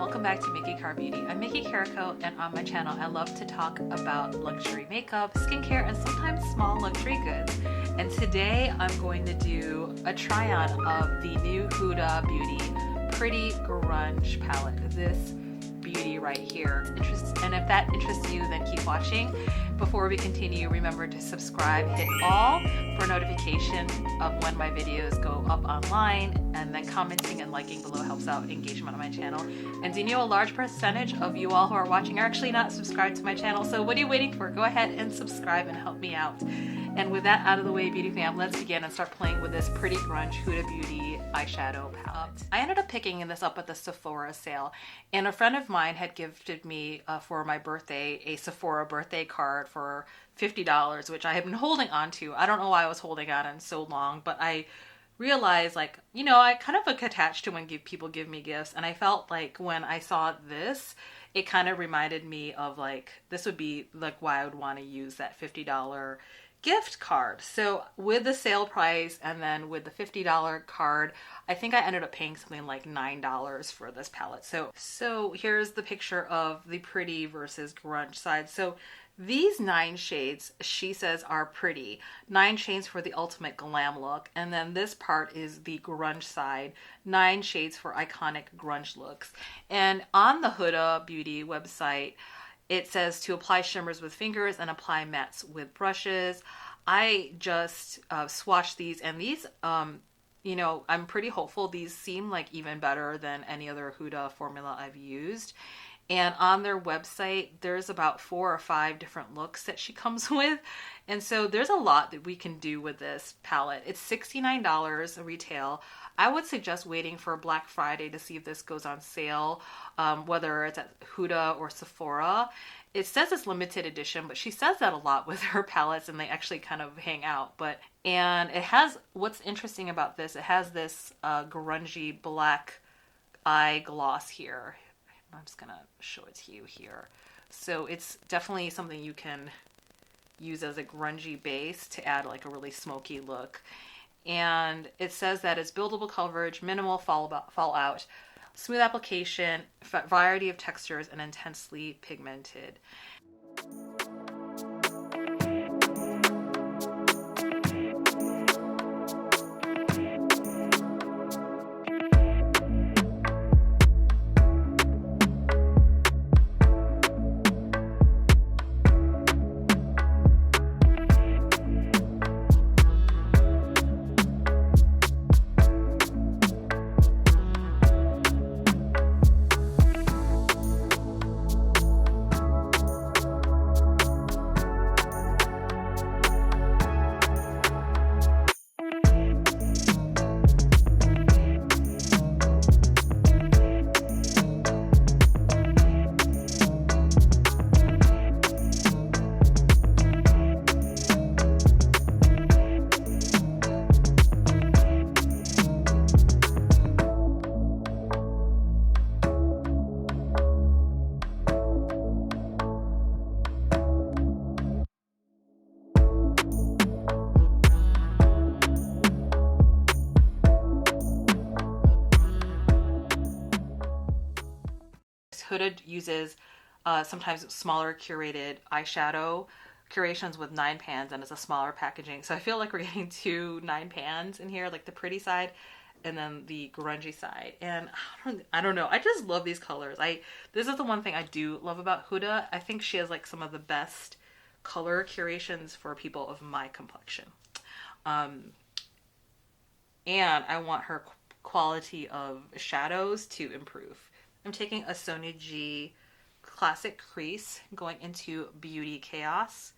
welcome back to MikiCarrBeauty. I'm MikiCarrBeauty, and on my channel I love to talk about luxury makeup, skincare, and sometimes small luxury goods. And today I'm going to do a try-on of the new Huda Beauty Pretty Grunge palette. This beauty right here. And if that interests you, then keep watching. Before we continue, remember to subscribe, hit all for notification of when my videos go up online, and then commenting and liking below helps out engagement on my channel. And do you know a large percentage of you all who are watching are actually not subscribed to my channel? So what are you waiting for? Go ahead and subscribe and help me out. And with that out of the way, beauty fam, let's begin and start playing with this Pretty Grunge Huda Beauty eyeshadow palette. I ended up picking this up at the Sephora sale, and a friend of mine had gifted me for my birthday a Sephora birthday card for $50, which I have been holding on to. I don't know why I was holding on so long, but I realized, like, you know, I kind of attached to when people give me gifts, and I felt like when I saw this, it kind of reminded me of, like, this would be like why I would want to use that $50 gift card. So with the sale price and then with the $50 card, I think I ended up paying something like $9 for this palette. So here's the picture of the pretty versus grunge side. So these 9 shades, she says, are pretty. 9 shades for the ultimate glam look. And then this part is the grunge side. 9 shades for iconic grunge looks. And on the Huda Beauty website, it says to apply shimmers with fingers and apply mattes with brushes. I just swatched these, and these, you know, I'm pretty hopeful. These seem like even better than any other Huda formula I've used. And on their website, there's about 4 or 5 different looks that she comes with. And so there's a lot that we can do with this palette. It's $69 retail. I would suggest waiting for Black Friday to see if this goes on sale, whether it's at Huda or Sephora. It says it's limited edition, but she says that a lot with her palettes, and they actually kind of hang out. And it has, what's interesting about this, it has this grungy black eye gloss here. I'm just gonna show it to you here. So it's definitely something you can use as a grungy base to add like a really smoky look. And it says that it's buildable coverage, minimal fallout, smooth application, variety of textures, and intensely pigmented. Huda uses sometimes smaller curated eyeshadow curations with 9 pans, and it's a smaller packaging. So I feel like we're getting 2 9 pans in here, like the pretty side and then the grungy side. And I don't know. I just love these colors. This is the one thing I do love about Huda. I think she has like some of the best color curations for people of my complexion. And I want her quality of shadows to improve. I'm taking a Sony G Classic Crease, going into Beauty Chaos.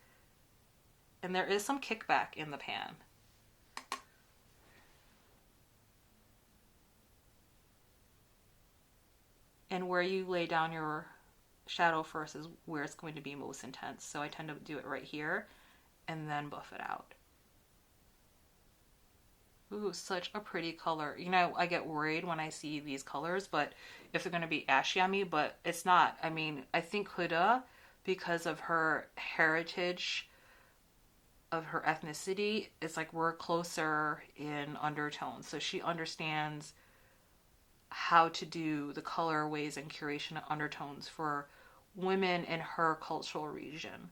And there is some kickback in the pan. And where you lay down your shadow first is where it's going to be most intense. So I tend to do it right here and then buff it out. Ooh, such a pretty color. You know, I get worried when I see these colors, but if they're going to be ashy on me, but it's not. I mean, I think Huda, because of her heritage, of her ethnicity, it's like we're closer in undertones. So she understands how to do the colorways and curation and undertones for women in her cultural region.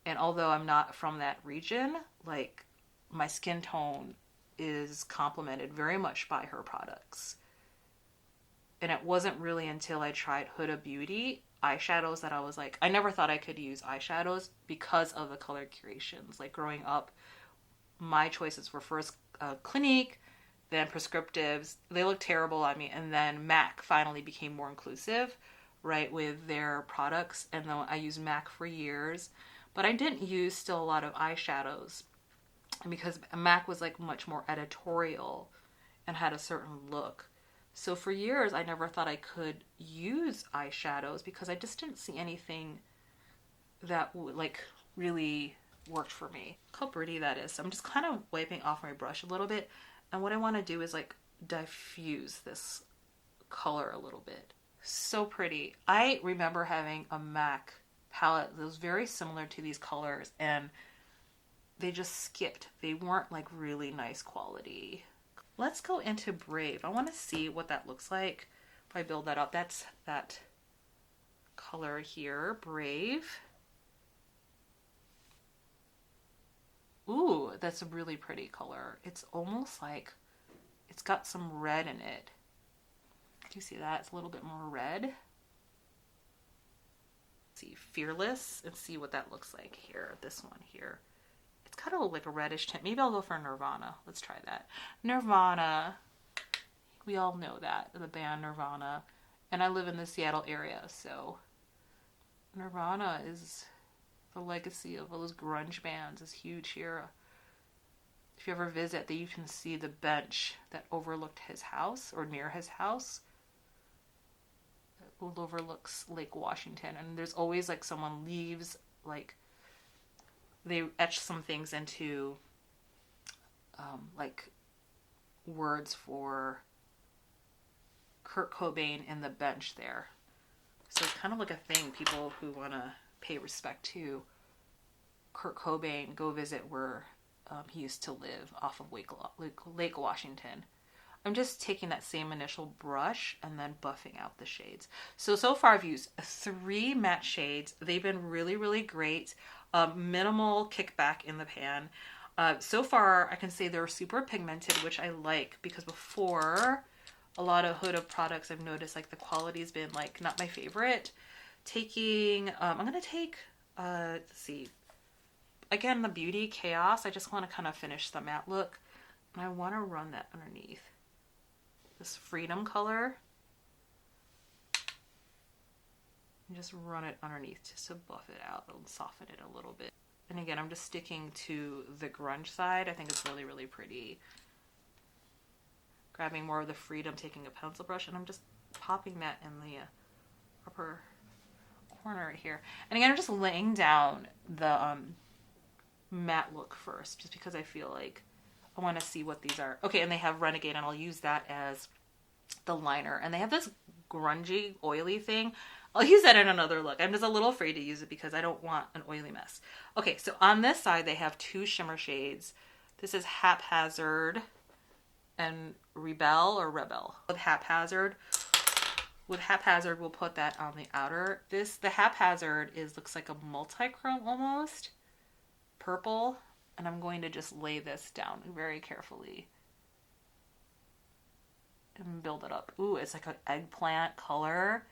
And although I'm not from that region, like my skin tone is complemented very much by her products. And it wasn't really until I tried Huda Beauty eyeshadows that I was like, I never thought I could use eyeshadows because of the color curations. Like growing up, my choices were first Clinique, then prescriptives. They looked terrible on me. And then MAC finally became more inclusive, right, with their products. And then I used MAC for years. But I didn't use still a lot of eyeshadows because MAC was like much more editorial and had a certain look. So for years, I never thought I could use eyeshadows because I just didn't see anything that like really worked for me. Look how pretty that is. So I'm just kind of wiping off my brush a little bit. And what I want to do is like diffuse this color a little bit. So pretty. I remember having a MAC palette that was very similar to these colors and they just skipped. They weren't like really nice quality. Let's go into Brave. I want to see what that looks like if I build that up. That's that color here, Brave. Ooh, that's a really pretty color. It's almost like it's got some red in it. Do you see that? It's a little bit more red. Let's see, Fearless, and see what that looks like here. This one here. It's kind of like a reddish tint. Maybe I'll go for Nirvana. Let's try that. Nirvana. We all know that, the band Nirvana. And I live in the Seattle area, so Nirvana is the legacy of all those grunge bands is huge here. If you ever visit, you can see the bench that overlooked his house, or near his house. It overlooks Lake Washington. And there's always like someone leaves, like they etch some things into like words for Kurt Cobain in the bench there. So it's kind of like a thing. People who want to pay respect to Kurt Cobain go visit where he used to live off of Lake Washington. I'm just taking that same initial brush and then buffing out the shades. So far I've used 3 matte shades. They've been really, really great. Minimal kickback in the pan. So far I can say they're super pigmented, which I like, because before a lot of Huda products I've noticed like the quality's been like not my favorite. I'm gonna take let's see, again, the Beauty Chaos. I just want to kind of finish the matte look, and I want to run that underneath this Freedom color and just run it underneath just to buff it out and soften it a little bit. And again, I'm just sticking to the grunge side. I think it's really, really pretty. Grabbing more of the Freedom, taking a pencil brush, and I'm just popping that in the upper corner right here. And again, I'm just laying down the matte look first, just because I feel like I want to see what these are. Okay, and they have Renegade, and I'll use that as the liner. And they have this grungy, oily thing. I'll use that in another look. I'm just a little afraid to use it because I don't want an oily mess. Okay, so on this side, they have 2 shimmer shades. This is Haphazard and Rebel. With Haphazard, we'll put that on the outer. The Haphazard looks like a multi-chrome almost, purple, and I'm going to just lay this down very carefully and build it up. Ooh, it's like an eggplant color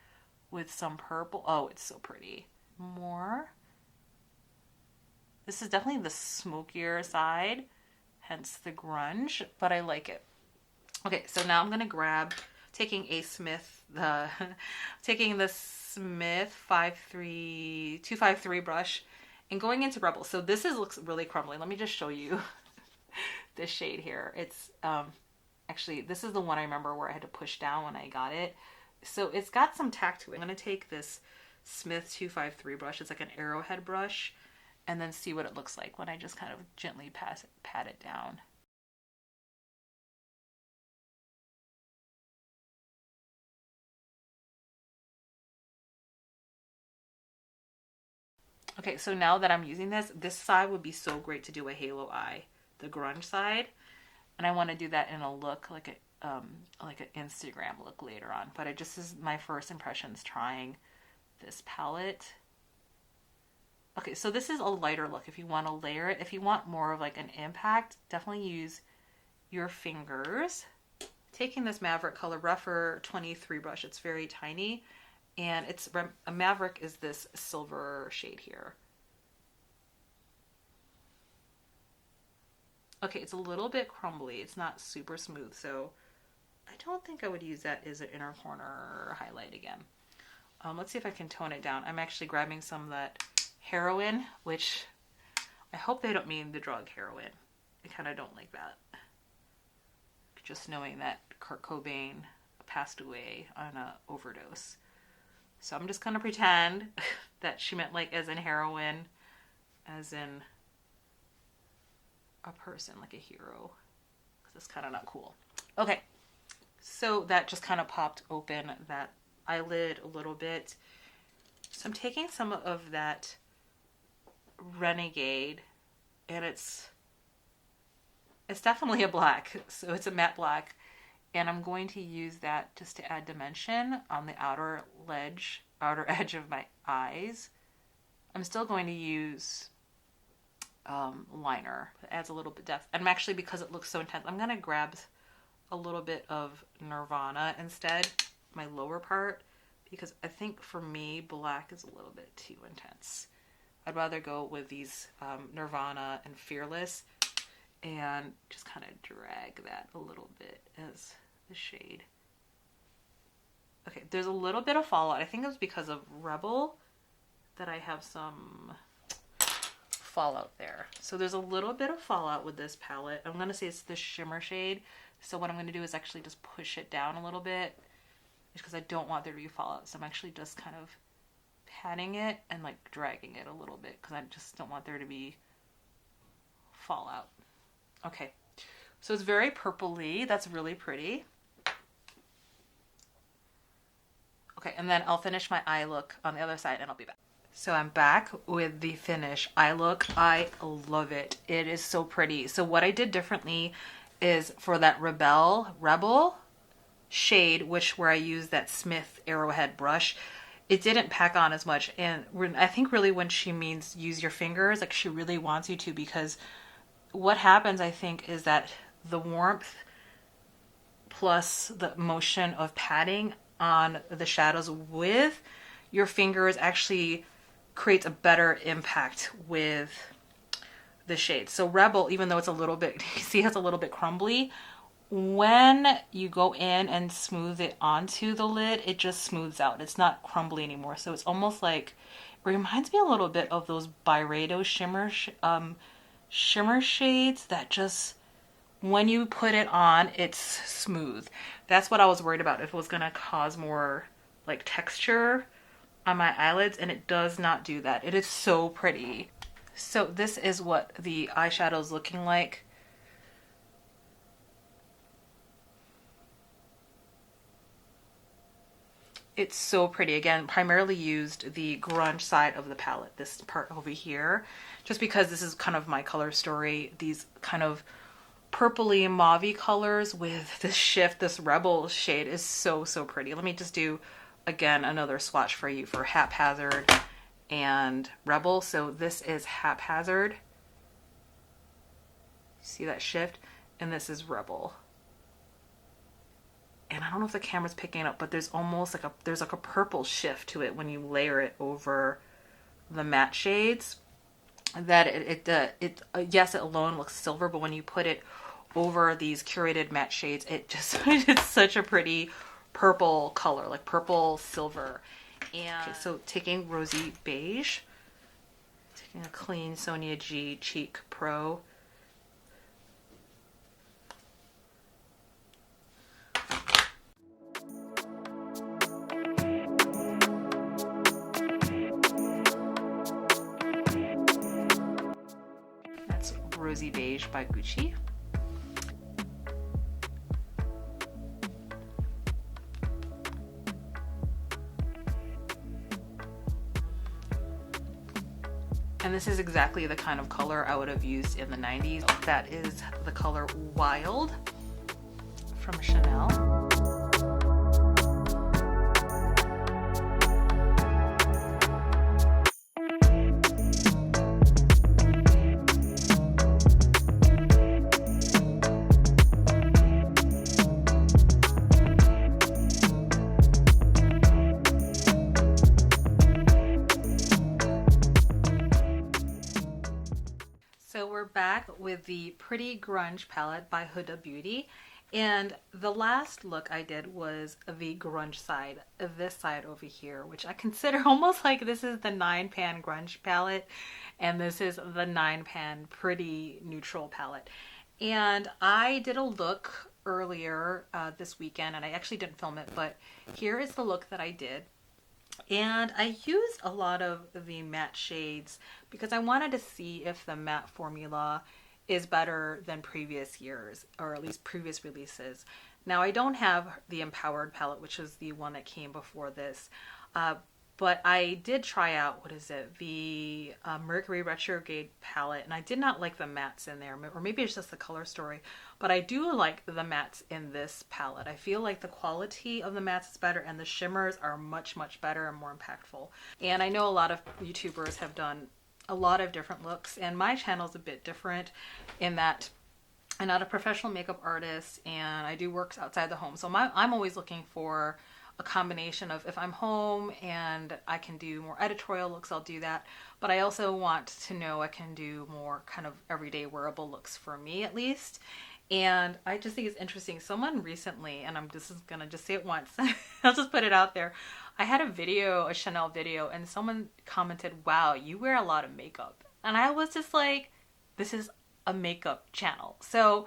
with some purple. Oh, it's so pretty. More. This is definitely the smokier side, hence the grunge, but I like it. Okay, so now I'm gonna grab, taking the Smith 253 brush and going into Rebel. So this looks really crumbly. Let me just show you this shade here. It's actually, this is the one I remember where I had to push down when I got it. So it's got some tack to it. I'm gonna take this Smith 253 brush. It's like an arrowhead brush, and then see what it looks like when I just kind of gently pat it down. Okay, so now that I'm using this side would be so great to do a halo eye, the grunge side. And I want to do that in a look like like an Instagram look later on. But it just is my first impressions trying this palette. Okay, so this is a lighter look if you want to layer it. If you want more of like an impact, definitely use your fingers. Taking this Maverick Color Rougher 23 brush, it's very tiny, and it's a Maverick is this silver shade here. Okay, it's a little bit crumbly. It's not super smooth, so I don't think I would use that as an inner corner highlight again. Let's see if I can tone it down. I'm actually grabbing some of that heroin, which I hope they don't mean the drug heroin. I kind of don't like that. Just knowing that Kurt Cobain passed away on an overdose. So I'm just going to pretend that she meant like as in heroin, as in a person, like a hero, because it's kind of not cool. Okay, so that just kind of popped open that eyelid a little bit. So I'm taking some of that Renegade, and it's definitely a black, so it's a matte black, and I'm going to use that just to add dimension on the outer edge of my eyes. I'm still going to use liner. It adds a little bit depth. And actually, because it looks so intense, I'm going to grab a little bit of Nirvana instead, my lower part, because I think for me, black is a little bit too intense. I'd rather go with these Nirvana and Fearless and just kind of drag that a little bit as the shade. Okay, there's a little bit of fallout. I think it was because of Rebel that I have some fallout there. So there's a little bit of fallout with this palette. I'm going to say it's the shimmer shade. So what I'm going to do is actually just push it down a little bit because I don't want there to be fallout. So I'm actually just kind of patting it and like dragging it a little bit because I just don't want there to be fallout. Okay, so it's very purpley. That's really pretty. Okay, and then I'll finish my eye look on the other side and I'll be back. So I'm back with the finish eye look. I love it. It is so pretty. So what I did differently is for that Rebel shade, where I used that Smith Arrowhead brush, it didn't pack on as much. And I think really when she means use your fingers, like she really wants you to, because what happens, I think, is that the warmth plus the motion of patting on the shadows with your fingers actually creates a better impact with the shade. So Rebel, even though it's a little bit, you see it's a little bit crumbly, when you go in and smooth it onto the lid, it just smooths out. It's not crumbly anymore. So it's almost like, it reminds me a little bit of those Byredo shimmer shades that just, when you put it on, it's smooth. That's what I was worried about, if it was going to cause more like texture on my eyelids, and it does not do that. It is so pretty. So this is what the eyeshadow is looking like. It's so pretty. Again, primarily used the grunge side of the palette, this part over here, just because this is kind of my color story. These kind of purpley mauvey colors with this shift, this Rebel shade is so, so pretty. Let me just do, again, another swatch for you for Haphazard and Rebel. So this is Haphazard. See that shift? And this is Rebel. And I don't know if the camera's picking it up, but there's almost like there's like a purple shift to it when you layer it over the matte shades. That yes, it alone looks silver, but when you put it over these curated matte shades, it's such a pretty purple color, like purple silver. And okay, so taking Rosy Beige, taking a clean Sonia G Cheek Pro. That's Rosy Beige by Gucci. And this is exactly the kind of color I would have used in the 90s. That is the color Wild from Chanel. So we're back with the Pretty Grunge palette by Huda Beauty, and the last look I did was the grunge side, this side over here, which I consider almost like this is the 9-pan grunge palette and this is the 9-pan pretty neutral palette. And I did a look earlier this weekend, and I actually didn't film it, but here is the look that I did. And I used a lot of the matte shades because I wanted to see if the matte formula is better than previous years, or at least previous releases. Now I don't have the Empowered palette, which is the one that came before this, but I did try out, what is it, the Mercury Retrograde palette, and I did not like the mattes in there, or maybe it's just the color story, but I do like the mattes in this palette. I feel like the quality of the mattes is better and the shimmers are much, much better and more impactful. And I know a lot of YouTubers have done a lot of different looks, and my channel is a bit different in that I'm not a professional makeup artist and I do works outside the home. So I'm always looking for a combination of, if I'm home and I can do more editorial looks, I'll do that. But I also want to know I can do more kind of everyday wearable looks for me at least. And I just think it's interesting. Someone recently, and I'm just gonna just say it once, I'll just put it out there. I had a video, a Chanel video, and someone commented, "Wow, you wear a lot of makeup." And I was just like, this is a makeup channel. So,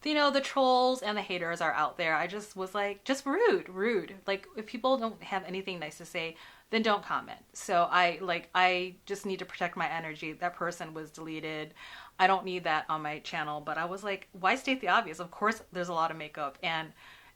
you know, the trolls and the haters are out there. I just was like, just rude. Like, if people don't have anything nice to say, then don't comment. So I just need to protect my energy. That person was deleted. I don't need that on my channel. But I was like, why state the obvious? Of course there's a lot of makeup, and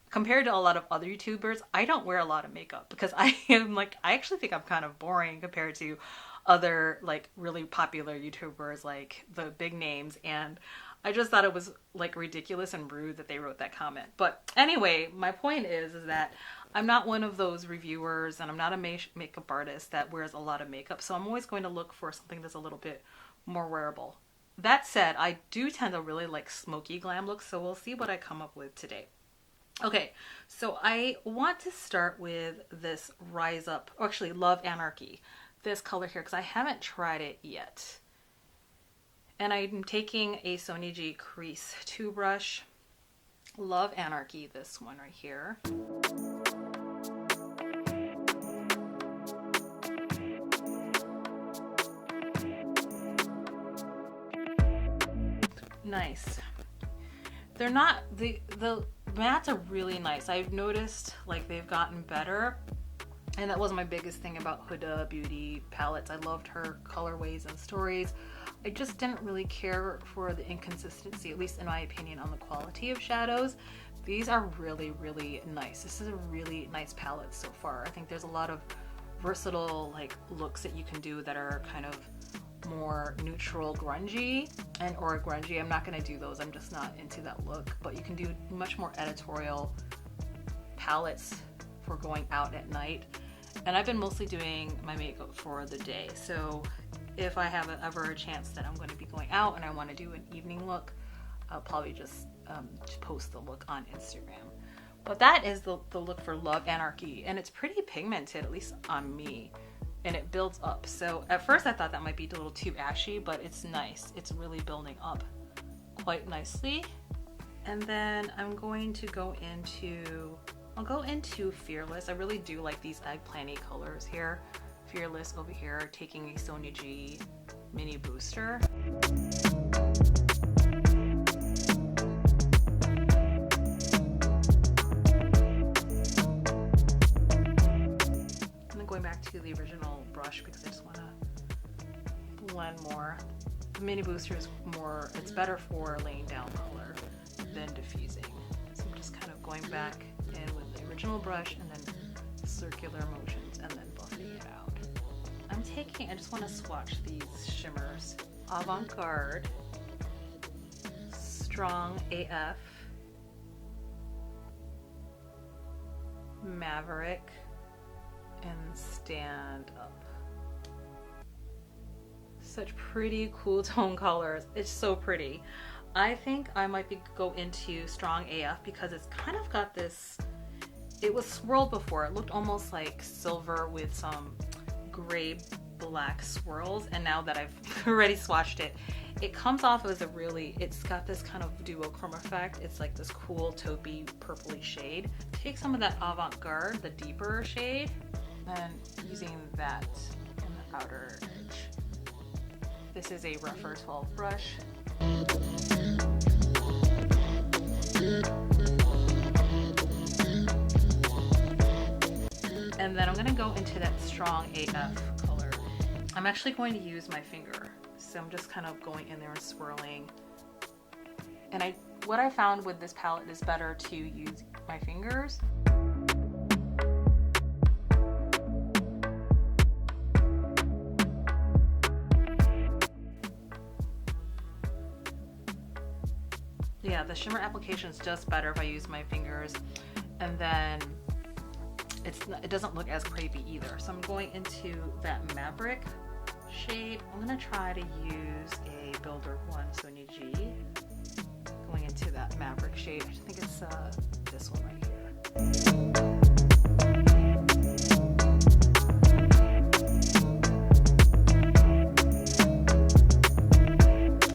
compared to a lot of other YouTubers, I don't wear a lot of makeup because I am like, I actually think I'm kind of boring compared to other like really popular YouTubers, like the big names. And I just thought it was like ridiculous and rude that they wrote that comment. But anyway, my point is that I'm not one of those reviewers, and I'm not a makeup artist that wears a lot of makeup. So I'm always going to look for something that's a little bit more wearable. That said, I do tend to really like smoky glam looks, so we'll see what I come up with today. Okay, so I want to start with this Rise Up, or actually Love Anarchy, this color here, because I haven't tried it yet. And I'm taking a Sony G Crease 2 brush, Love Anarchy, this one right here. Nice. They're not, the mattes are really nice. I've noticed like they've gotten better, and that was my biggest thing about Huda Beauty palettes. I loved her colorways and stories. I just didn't really care for the inconsistency, at least in my opinion, on the quality of shadows. These are really, really nice. This is a really nice palette so far. I think there's a lot of versatile like looks that you can do that are kind of more neutral grungy, or grungy. I'm not going to do those. I'm just not into that look. But you can do much more editorial palettes for going out at night. And I've been mostly doing my makeup for the day. So if I have ever a chance that I'm going to be going out and I want to do an evening look, I'll probably just post the look on Instagram. But that is the look for Love Anarchy, and it's pretty pigmented, at least on me, and it builds up. So at first I thought that might be a little too ashy, but it's nice. It's really building up quite nicely. And then I'm going to go into, I'll go into Fearless. I really do like these eggplanty colors here. Fearless over here, taking a Sony G mini booster. Going back to the original brush because I just want to blend more. The mini booster is more, it's better for laying down color than diffusing. So I'm just kind of going back in with the original brush and then circular motions and then buffing it out. I'm taking, I just want to swatch these shimmers. Avant-Garde, Strong AF, Maverick and Stand Up. Such pretty cool tone colors. It's so pretty. I think I might go into Strong AF because it's kind of got this, it was swirled before. It looked almost like silver with some gray black swirls, and now that I've already swatched it, it comes off as a really, it's got this kind of duochrome effect. It's like this cool taupey purpley shade. Take some of that avant-garde, the deeper shade, and using that in the outer edge. This is a rougher 12 brush. And then I'm gonna go into that Strong AF color. I'm actually going to use my finger. So I'm just kind of going in there and swirling. And what I found with this palette is better to use my fingers. Yeah, the shimmer application is just better if I use my fingers, and then it doesn't look as crepey either. So I'm going into that Maverick shade. I'm gonna try to use a Builder 1 Sonia G. Going into that Maverick shade. I think it's this one right here.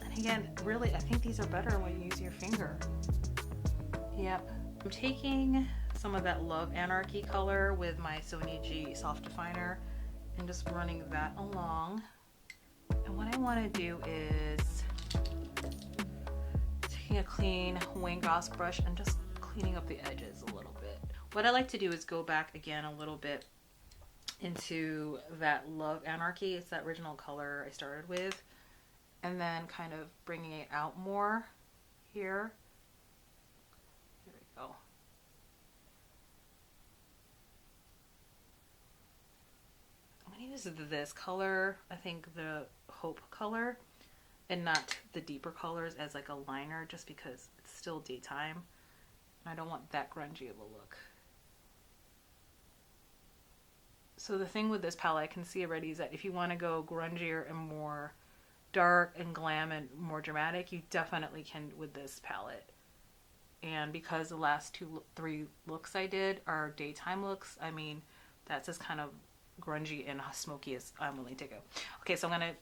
And again, really, I think these are better when you use your finger. Yep. I'm taking some of that Love Anarchy color with my Sonia G Soft Definer and just running that along. And what I want to do is taking a clean Wayne Goss brush and just cleaning up the edges a little bit. What I like to do is go back again a little bit into that Love Anarchy. It's that original color I started with, and then kind of bringing it out more here. There we go. Use this color, I think the Hope color, and not the deeper colors as like a liner, just because it's still daytime and I don't want that grungy of a look. So the thing with this palette I can see already is that if you want to go grungier and more dark and glam and more dramatic, you definitely can with this palette. And because the last three looks I did are daytime looks, I mean, that's just kind of grungy and smoky as I'm willing to go. Okay, so I'm gonna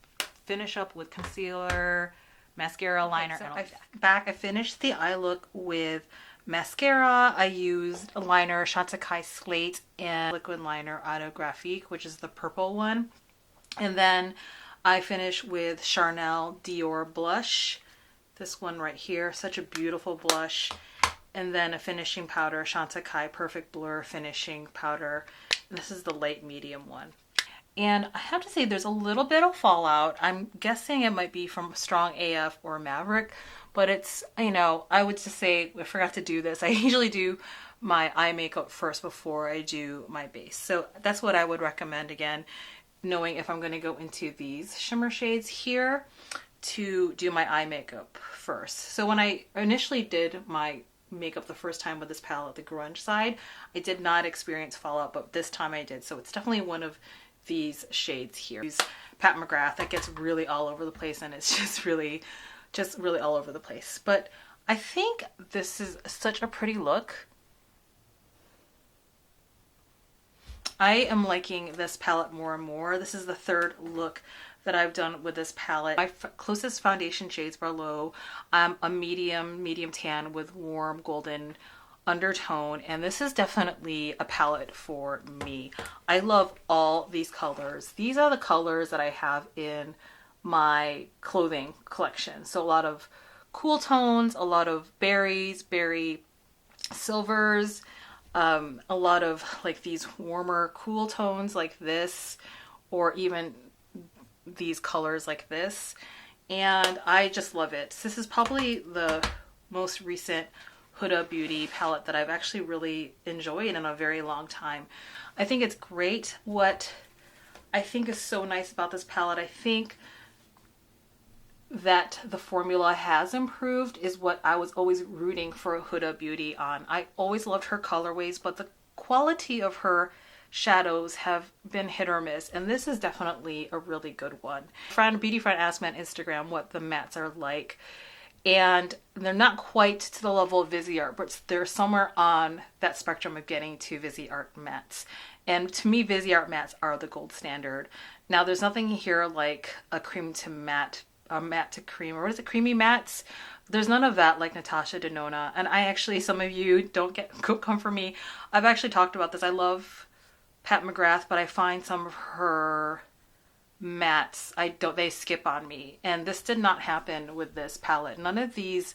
finish up with concealer, mascara, liner, and I finished the eye look with mascara. I used a liner, Chantecaille Slate, and liquid liner Auto Graphique, which is the purple one. And then I finished with Charnel Dior blush, this one right here, such a beautiful blush. And then a finishing powder, Chantecaille Perfect Blur finishing powder. This is the light medium one. And I have to say there's a little bit of fallout. I'm guessing it might be from Strong AF or Maverick, but it's, you know, I would just say, I forgot to do this. I usually do my eye makeup first before I do my base. So that's what I would recommend, again, knowing if I'm going to go into these shimmer shades here, to do my eye makeup first. So when I initially did my makeup the first time with this palette, the grunge side, I did not experience fallout, but this time I did. So it's definitely one of these shades here. Use Pat McGrath, that gets really all over the place, and it's just really all over the place. But I think this is such a pretty look. I am liking this palette more and more. This is the third look that I've done with this palette. My closest foundation shades below, a medium tan with warm golden undertone, and this is definitely a palette for me. I love all these colors. These are the colors that I have in my clothing collection. So a lot of cool tones, a lot of berries, berry silvers, a lot of like these warmer cool tones like this, or even these colors like this, and I just love it. This is probably the most recent Huda Beauty palette that I've actually really enjoyed in a very long time. I think it's great. What I think is so nice about this palette, I think that the formula has improved, is what I was always rooting for Huda Beauty on. I always loved her colorways, but the quality of her shadows have been hit or miss, and this is definitely a really good one. Beauty friend asked me on Instagram what the mattes are like, and they're not quite to the level of Viseart, but they're somewhere on that spectrum of getting to Viseart mattes. And to me, Viseart mattes are the gold standard. Now, there's nothing here like a cream to matte, a matte to cream, or what is it, creamy mattes? There's none of that like Natasha Denona. And I actually, some of you don't come for me. I've actually talked about this. I love Pat McGrath, but I find some of her mattes, they skip on me. And this did not happen with this palette. None of these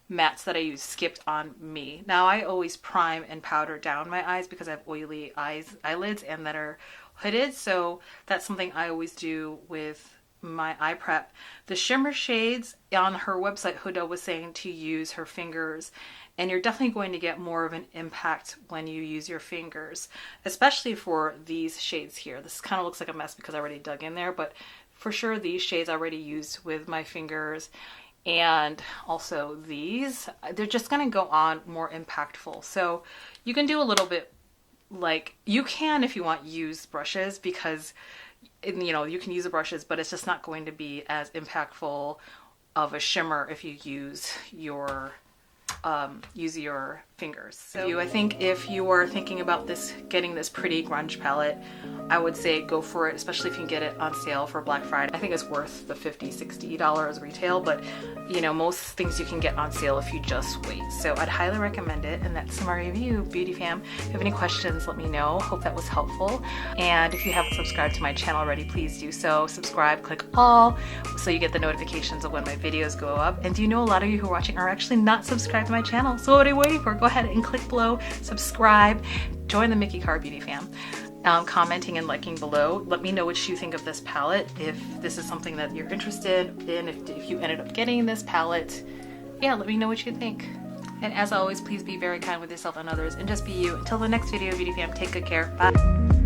mattes that I use skipped on me. Now, I always prime and powder down my eyes because I have oily eyelids and that are hooded. So that's something I always do with my eye prep. The shimmer shades on her website, Huda was saying to use her fingers, and you're definitely going to get more of an impact when you use your fingers, especially for these shades here. This kind of looks like a mess because I already dug in there, but for sure these shades I already used with my fingers, and also these, they're just going to go on more impactful. So you can do a little bit, like, you can, if you want, use brushes, because you know, you can use the brushes, but it's just not going to be as impactful of a shimmer if you use your fingers. So I think if you are thinking about getting this pretty grunge palette, I would say go for it, especially if you can get it on sale for Black Friday. I think it's worth the $50, $60 retail, but you know, most things you can get on sale if you just wait. So I'd highly recommend it, and that's my review, Beauty Fam. If you have any questions, let me know. Hope that was helpful. And if you haven't subscribed to my channel already, please do so. Subscribe, click all, so you get the notifications of when my videos go up. And do you know a lot of you who are watching are actually not subscribed to my channel? So what are you waiting for? Go ahead and click below, subscribe, join the MikiCarrBeauty fam. Commenting and liking below. Let me know what you think of this palette, if this is something that you're interested in, if you ended up getting this palette. Yeah, let me know what you think. And as always, please be very kind with yourself and others, and just be you. Until the next video, Beauty Fam, take good care. Bye.